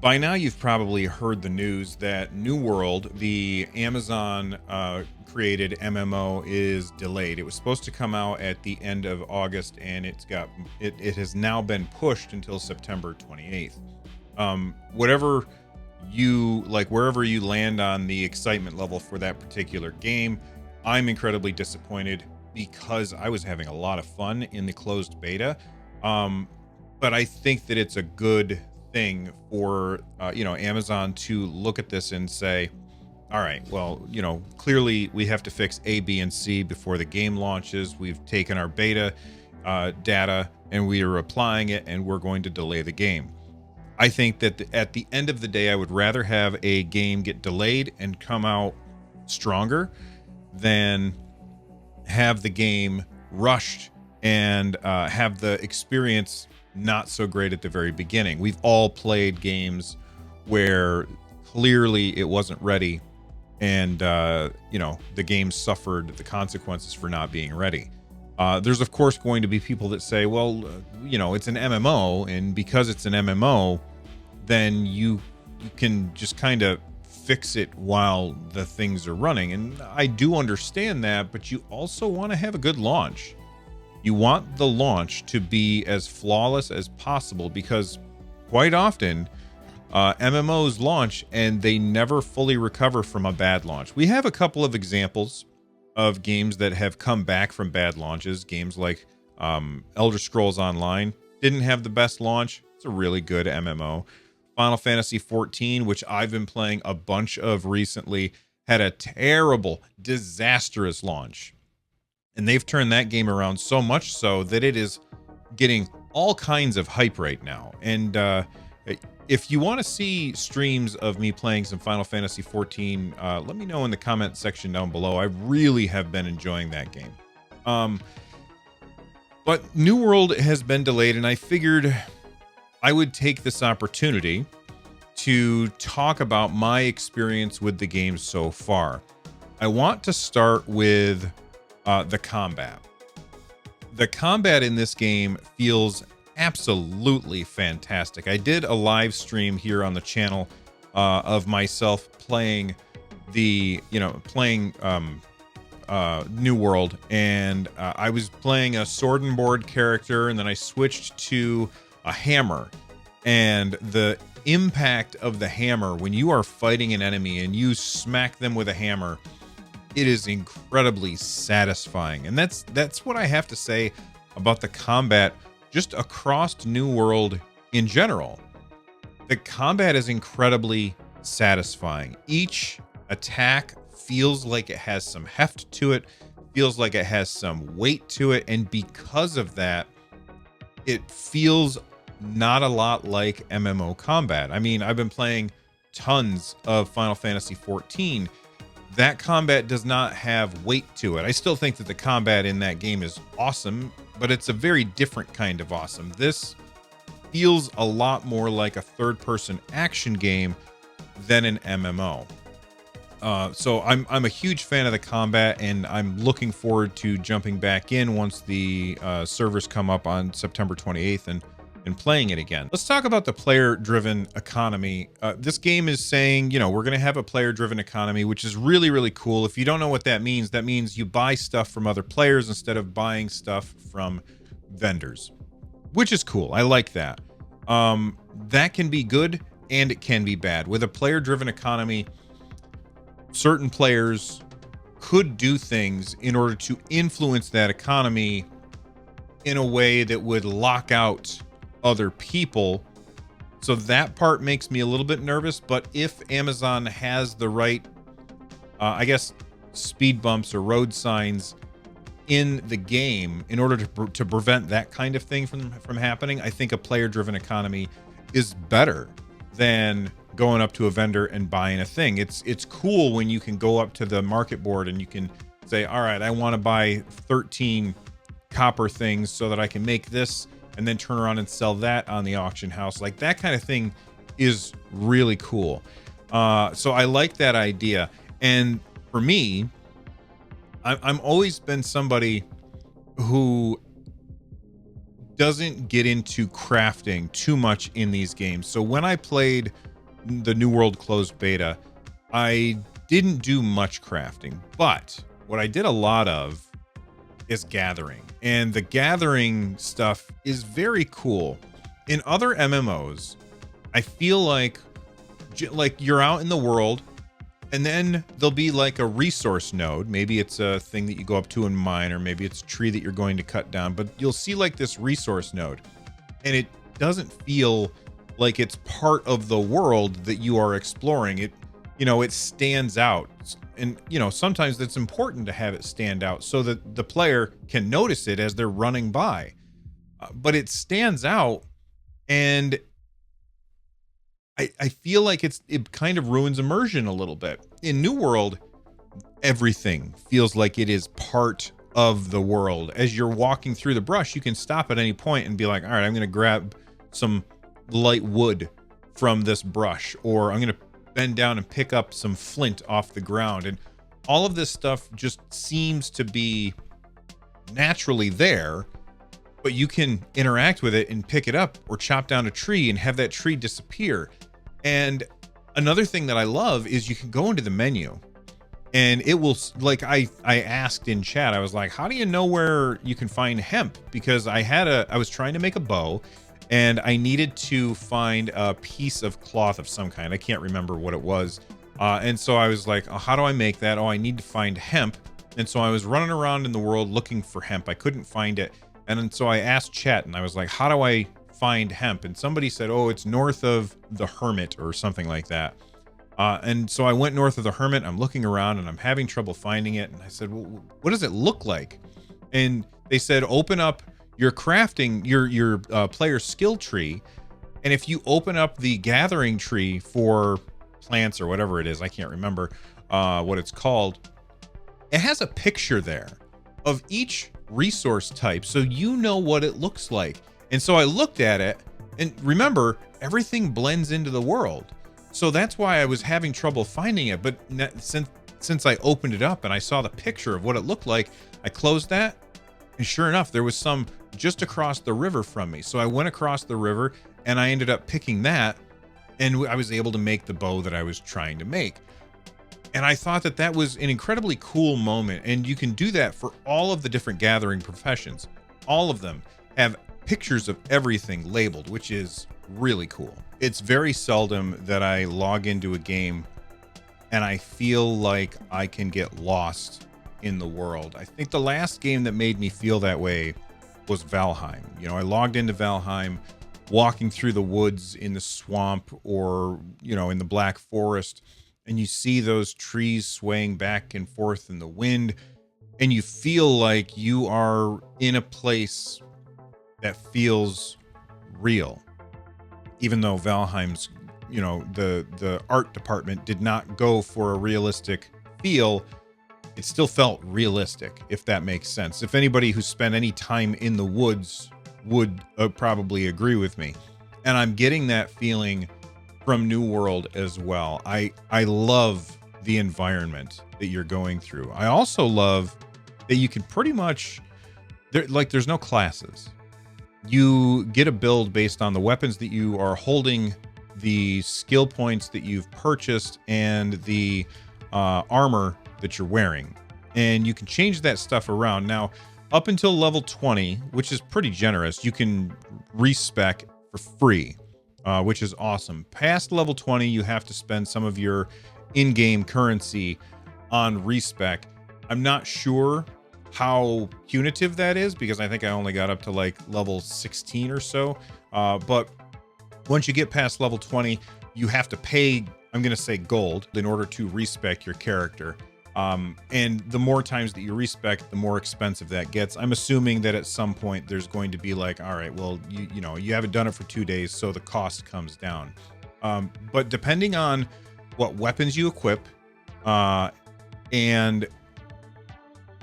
By now, you've probably heard the news that New World, the Amazon created MMO, is delayed. It was supposed to come out at the end of August, and it has now been pushed until September 28th. Whatever you like, wherever you land on the excitement level for that particular game, I'm incredibly disappointed because I was having a lot of fun in the closed beta. But I think that it's a good thing for Amazon to look at this and say, all right, well, clearly we have to fix A, B, and C before the game launches. We've taken our beta data and we are applying it, and we're going to delay the game. I think that at the end of the day, I would rather have a game get delayed and come out stronger than have the game rushed and have the experience not so great at the very beginning. We've all played games where clearly it wasn't ready, and the game suffered the consequences for not being ready. There's of course going to be people that say, well, it's an MMO, and because it's an MMO, then you can just kind of fix it while the things are running. And I do understand that, but you also want to have a good launch. You want the launch to be as flawless as possible, because quite often MMOs launch and they never fully recover from a bad launch. We have a couple of examples of games that have come back from bad launches. Games like Elder Scrolls Online didn't have the best launch. It's a really good MMO. Final Fantasy 14, which I've been playing a bunch of recently, had a terrible, disastrous launch. And they've turned that game around so much so that it is getting all kinds of hype right now. And if you want to see streams of me playing some Final Fantasy 14, let me know in the comment section down below. I really have been enjoying that game. But New World has been delayed, and I figured I would take this opportunity to talk about my experience with the game so far. I want to start with the combat. The combat in this game feels absolutely fantastic. I did a live stream here on the channel of myself playing New World, and I was playing a sword and board character, and then I switched to a hammer. And the impact of the hammer when you are fighting an enemy and you smack them with a hammer, it is incredibly satisfying. And that's what I have to say about the combat just across New World in general. The combat is incredibly satisfying. Each attack feels like it has some heft to it, feels like it has some weight to it, and because of that, it feels not a lot like MMO combat. I mean, I've been playing tons of Final Fantasy 14. That combat does not have weight to it. I still think that the combat in that game is awesome, but it's a very different kind of awesome. This feels a lot more like a third-person action game than an MMO. So I'm a huge fan of the combat, and I'm looking forward to jumping back in once the servers come up on September 28th and playing it again. Let's talk about the player-driven economy. This game is saying, we're going to have a player-driven economy, which is really, really cool. If you don't know what that means you buy stuff from other players instead of buying stuff from vendors, which is cool. I like that. That can be good and it can be bad. With a player-driven economy, certain players could do things in order to influence that economy in a way that would lock out other people. So that part makes me a little bit nervous. But if Amazon has the right, speed bumps or road signs in the game in order to prevent that kind of thing from happening, I think a player-driven economy is better than going up to a vendor and buying a thing. It's cool when you can go up to the market board and you can say, all right, I want to buy 13 copper things so that I can make this, and then turn around and sell that on the auction house. Like, that kind of thing is really cool. So I like that idea. And for me, I'm always been somebody who doesn't get into crafting too much in these games. So when I played the New World closed beta, I didn't do much crafting, but what I did a lot of is gathering. And the gathering stuff is very cool. In other MMOs, I feel like you're out in the world and then there'll be like a resource node. Maybe it's a thing that you go up to and mine, or maybe it's a tree that you're going to cut down, but you'll see like this resource node and it doesn't feel like it's part of the world that you are exploring. It, you know, it stands out. And, you know, sometimes it's important to have it stand out so that the player can notice it as they're running by. But it stands out, and I feel like it kind of ruins immersion a little bit. In New World, everything feels like it is part of the world. As you're walking through the brush, you can stop at any point and be like, all right, I'm going to grab some light wood from this brush, or I'm going to bend down and pick up some flint off the ground. And all of this stuff just seems to be naturally there, but you can interact with it and pick it up or chop down a tree and have that tree disappear. And another thing that I love is you can go into the menu and it will, like I asked in chat, I was like, how do you know where you can find hemp? Because I was trying to make a bow and I needed to find a piece of cloth of some kind. I can't remember what it was. And so I was like, oh, how do I make that? Oh, I need to find hemp. And so I was running around in the world looking for hemp. I couldn't find it. And so I asked chat and I was like, how do I find hemp? And somebody said, oh, it's north of the Hermit or something like that. And so I went north of the Hermit. I'm looking around and I'm having trouble finding it. And I said, well, what does it look like? And they said, open up your crafting, your player skill tree. And if you open up the gathering tree for plants or whatever it is, I can't remember what it's called, it has a picture there of each resource type, so you know what it looks like. And so I looked at it, and remember, everything blends into the world. So that's why I was having trouble finding it. But since I opened it up and I saw the picture of what it looked like, I closed that, and sure enough, there was some just across the river from me. So I went across the river and I ended up picking that, and I was able to make the bow that I was trying to make. And I thought that that was an incredibly cool moment. And you can do that for all of the different gathering professions. All of them have pictures of everything labeled, which is really cool. It's very seldom that I log into a game and I feel like I can get lost in the world. I think the last game that made me feel that way was Valheim. You know, I logged into Valheim, walking through the woods in the swamp or, you know, in the Black Forest, and you see those trees swaying back and forth in the wind, and you feel like you are in a place that feels real. Even though Valheim's, you know, the art department did not go for a realistic feel, it still felt realistic, if that makes sense. If anybody who spent any time in the woods would probably agree with me. And I'm getting that feeling from New World as well. I love the environment that you're going through. I also love that you can pretty much, there's no classes. You get a build based on the weapons that you are holding, the skill points that you've purchased, and the armor that you're wearing. And you can change that stuff around. Now, up until level 20, which is pretty generous, you can respec for free, which is awesome. Past level 20, you have to spend some of your in-game currency on respec. I'm not sure how punitive that is, because I think I only got up to like level 16 or so. But once you get past level 20, you have to pay, I'm going to say gold, in order to respec your character. And the more times that you respec, the more expensive that gets. I'm assuming that at some point there's going to be like, all right, well, you know, you haven't done it for 2 days, so the cost comes down. But depending on what weapons you equip, and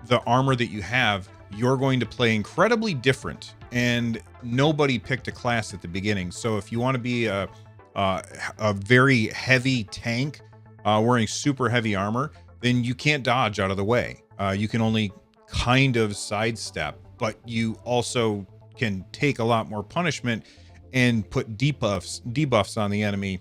the armor that you have, you're going to play incredibly different. And nobody picked a class at the beginning. So if you want to be a very heavy tank, wearing super heavy armor, then you can't dodge out of the way. You can only kind of sidestep, but you also can take a lot more punishment and put debuffs on the enemy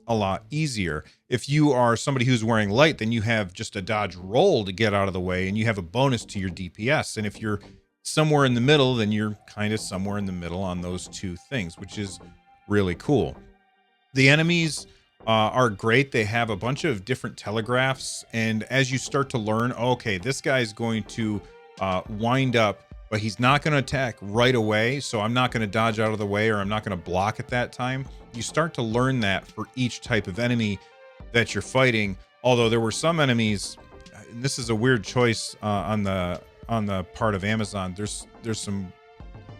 a lot easier. If you are somebody who's wearing light, then you have just a dodge roll to get out of the way, and you have a bonus to your DPS. And if you're somewhere in the middle, then you're kind of somewhere in the middle on those two things, which is really cool. The enemies are great. They have a bunch of different telegraphs, and as you start to learn, okay, this guy's going to wind up, but he's not going to attack right away, so I'm not going to dodge out of the way, or I'm not going to block at that time. You start to learn that for each type of enemy that you're fighting. Although there were some enemies, and this is a weird choice on the part of Amazon. There's some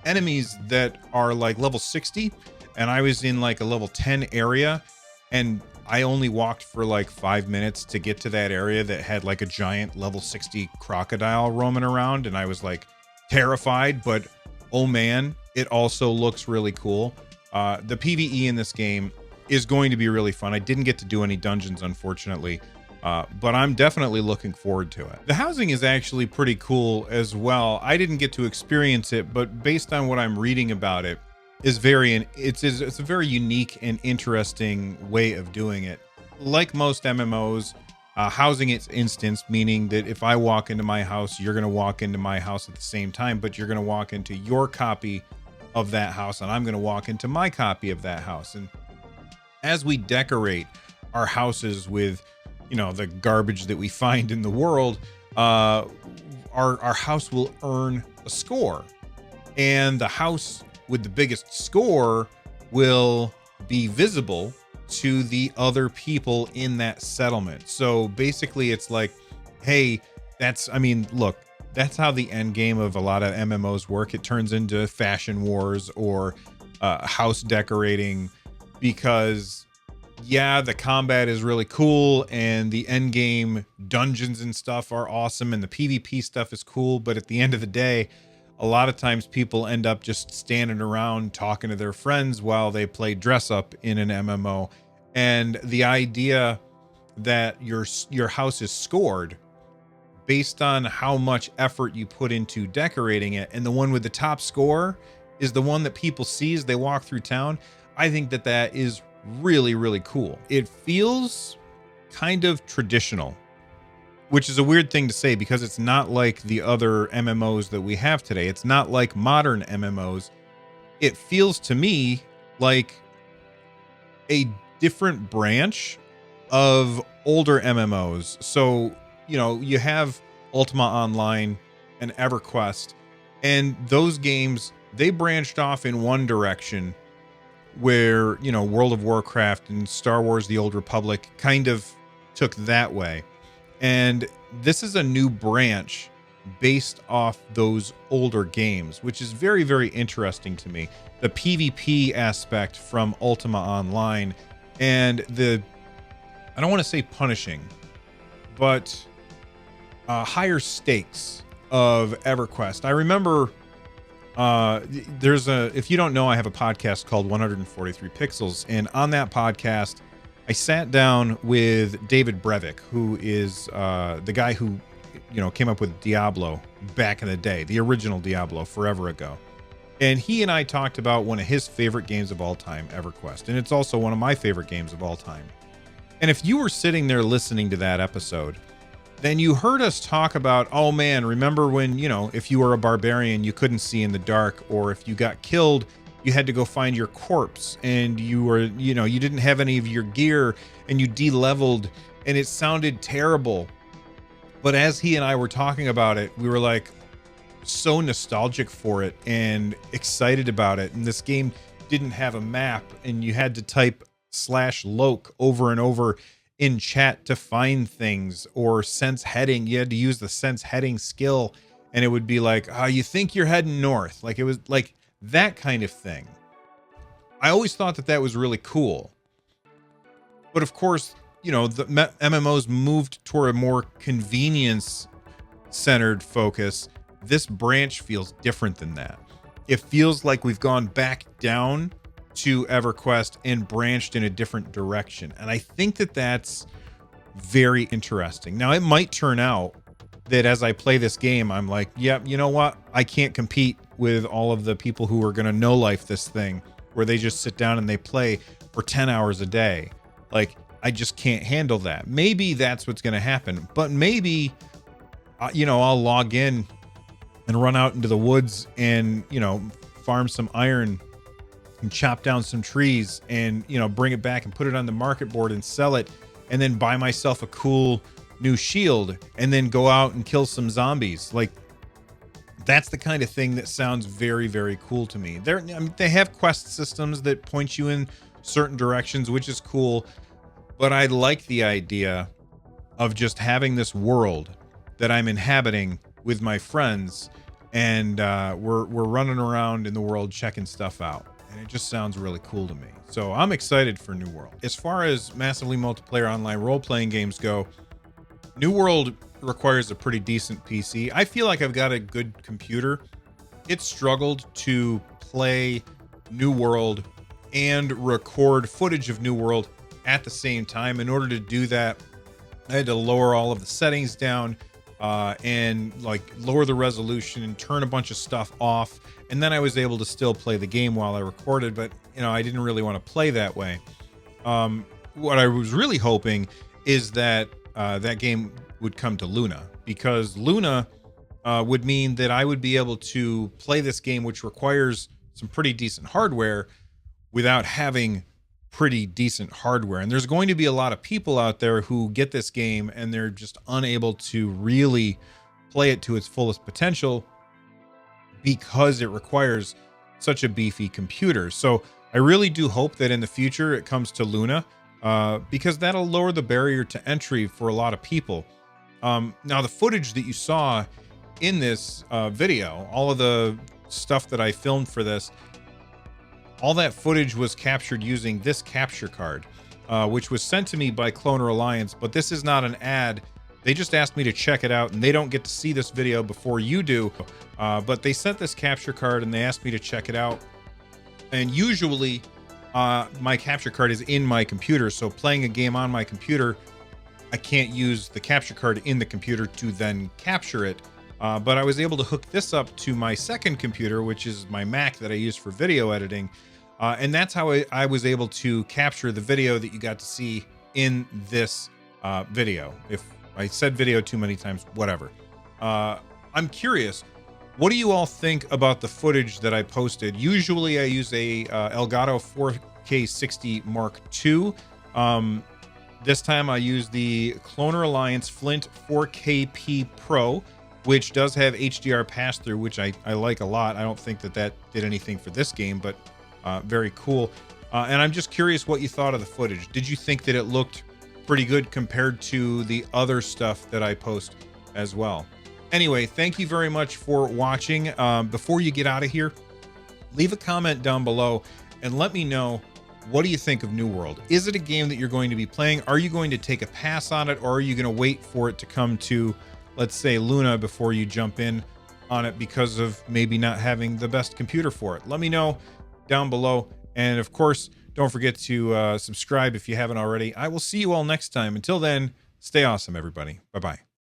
enemies that are like level 60, and I was in like a level 10 area, and I only walked for like 5 minutes to get to that area that had like a giant level 60 crocodile roaming around, and I was like terrified, but oh man, it also looks really cool. The PvE in this game is going to be really fun. I didn't get to do any dungeons, unfortunately, but I'm definitely looking forward to it. The housing is actually pretty cool as well. I didn't get to experience it, but based on what I'm reading about it, it's a very unique and interesting way of doing it. Like most MMOs, housing its instance, meaning that if I walk into my house, you're going to walk into my house at the same time, but you're going to walk into your copy of that house, and I'm going to walk into my copy of that house. And as we decorate our houses with, you know, the garbage that we find in the world, our house will earn a score, and the house with the biggest score will be visible to the other people in that settlement. So basically it's like, hey, look, that's how the end game of a lot of MMOs work. It turns into fashion wars or house decorating, because yeah, the combat is really cool and the end game dungeons and stuff are awesome and the PvP stuff is cool, but at the end of the day, a lot of times people end up just standing around talking to their friends while they play dress up in an MMO. And the idea that your house is scored based on how much effort you put into decorating it, and the one with the top score is the one that people see as they walk through town, I think that is really, really cool. It feels kind of traditional, which is a weird thing to say because it's not like the other MMOs that we have today. It's not like modern MMOs. It feels to me like a different branch of older MMOs. So, you know, you have Ultima Online and EverQuest, and those games, they branched off in one direction where, you know, World of Warcraft and Star Wars The Old Republic kind of took that way. And this is a new branch based off those older games, which is very, very interesting to me. The PvP aspect from Ultima Online and I don't want to say punishing, but higher stakes of EverQuest. I remember if you don't know, I have a podcast called 143 Pixels, and on that podcast, I sat down with David Brevik, who is the guy who, you know, came up with Diablo back in the day, the original Diablo forever ago. And he and I talked about one of his favorite games of all time, EverQuest. And it's also one of my favorite games of all time. And if you were sitting there listening to that episode, then you heard us talk about, oh man, remember when, you know, if you were a barbarian, you couldn't see in the dark, or if you got killed, you had to go find your corpse, and you were, you know, you didn't have any of your gear and you de-leveled, and it sounded terrible. But as he and I were talking about it, we were like so nostalgic for it and excited about it. And this game didn't have a map, and you had to type /loc over and over in chat to find things, or sense heading. You had to use the sense heading skill, and it would be like, oh, you think you're heading north. Like, it was like that kind of thing. I always thought that was really cool. But of course, you know, the MMOs moved toward a more convenience centered focus. This branch feels different than that. It feels like we've gone back down to EverQuest and branched in a different direction. And I think that's very interesting. Now, it might turn out that as I play this game, I'm like, yep, you know what? I can't compete with all of the people who are going to no life this thing, where they just sit down and they play for 10 hours a day. Like, I just can't handle that. Maybe that's what's going to happen, but maybe, you know, I'll log in and run out into the woods and, you know, farm some iron and chop down some trees and, you know, bring it back and put it on the market board and sell it, and then buy myself a cool new shield and then go out and kill some zombies. Like, that's the kind of thing that sounds very, very cool to me. I mean, they have quest systems that point you in certain directions, which is cool, but I like the idea of just having this world that I'm inhabiting with my friends, and we're running around in the world checking stuff out, and it just sounds really cool to me. So I'm excited for New World. As far as massively multiplayer online role-playing games go, New World requires a pretty decent PC. I feel like I've got a good computer. It struggled to play New World and record footage of New World at the same time. In order to do that, I had to lower all of the settings down and like lower the resolution and turn a bunch of stuff off. And then I was able to still play the game while I recorded, but you know, I didn't really want to play that way. What I was really hoping is that that game would come to Luna, because Luna would mean that I would be able to play this game, which requires some pretty decent hardware, without having pretty decent hardware. And there's going to be a lot of people out there who get this game and they're just unable to really play it to its fullest potential because it requires such a beefy computer. So I really do hope that in the future it comes to Luna, because that'll lower the barrier to entry for a lot of people. Now, the footage that you saw in this video, all of the stuff that I filmed for this, all that footage was captured using this capture card, which was sent to me by Cloner Alliance, but this is not an ad. They just asked me to check it out, and they don't get to see this video before you do. But they sent this capture card and they asked me to check it out. And usually my capture card is in my computer, so playing a game on my computer, I can't use the capture card in the computer to then capture it. But I was able to hook this up to my second computer, which is my Mac that I use for video editing. And that's how I was able to capture the video that you got to see in this video. If I said video too many times, whatever. I'm curious, what do you all think about the footage that I posted? Usually I use a Elgato 4K 60 Mark II. This time I use the Cloner Alliance Flint 4KP Pro, which does have HDR pass-through, which I like a lot. I don't think that did anything for this game, but very cool. And I'm just curious what you thought of the footage. Did you think that it looked pretty good compared to the other stuff that I post as well? Anyway, thank you very much for watching. Before you get out of here, leave a comment down below and let me know, what do you think of New World? Is it a game that you're going to be playing? Are you going to take a pass on it, or are you going to wait for it to come to, let's say, Luna before you jump in on it because of maybe not having the best computer for it? Let me know down below. And of course, don't forget to subscribe if you haven't already. I will see you all next time. Until then, stay awesome, everybody. Bye-bye.